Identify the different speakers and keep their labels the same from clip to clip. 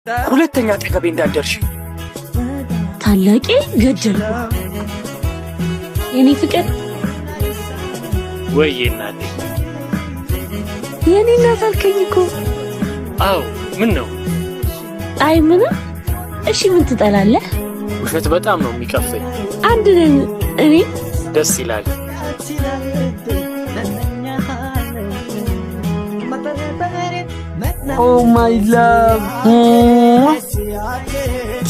Speaker 1: ሁለተኛ አጠገቤ እንዳትደርሺ።
Speaker 2: ታላቄ ገደልኩ። የኔ ፍቅር
Speaker 1: ወይ እናቴ።
Speaker 2: የኔ እናት አልከኝ እኮ።
Speaker 1: አዎ ምን ነው?
Speaker 2: አይ ምንም። እሺ ምን ትጠላለህ?
Speaker 1: ውሸት በጣም ነው የሚቀፈኝ።
Speaker 2: አንድ ነን እኔ።
Speaker 1: ደስ ይላል።
Speaker 3: ኦ ማይ ላቭ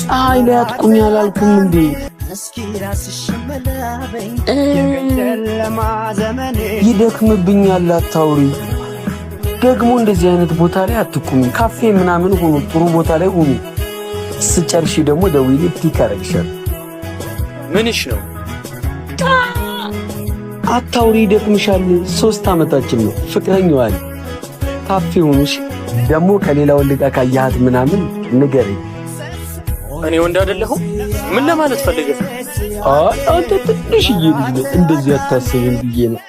Speaker 3: ፀሐይ ላይ አትቁኝ አላልኩም እንዴ? ይደክምብኛል አታውሪ። ደግሞ እንደዚህ አይነት ቦታ ላይ አትቁሚ። ካፌ ምናምን ሁኑ፣ ጥሩ ቦታ ላይ ሁኑ። ስጨርሺ ደግሞ ደውዪ ፒክ አደርግሻለሁ።
Speaker 1: ምንሽ ነው?
Speaker 3: አታውሪ፣ ይደክምሻል። 3 ዓመታችን ነው ፍቅረኛዋል። ካፌ ሁኑሽ። ደግሞ ከሌላ ወንድ ጋር ካያሃት ምናምን ንገረኝ።
Speaker 1: እኔ ወንድ አይደለሁም? ምን ለማለት ፈልገህ?
Speaker 3: አንተ ትንሽዬ ልጅ ነህ፣ እንደዚህ አታስብም ብዬ ነው።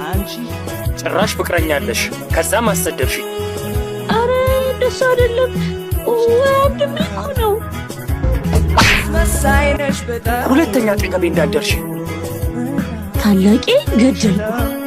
Speaker 1: አንቺ ጭራሽ ፍቅረኛ አለሽ፣ ከዛም አሰደብሽኝ።
Speaker 2: አረ ደስ አይደለም። ወንድሜ እኮ ነው።
Speaker 1: ሁለተኛ አጠገቤ እንዳትደርሺ።
Speaker 2: ታላቄ ገደልኩ።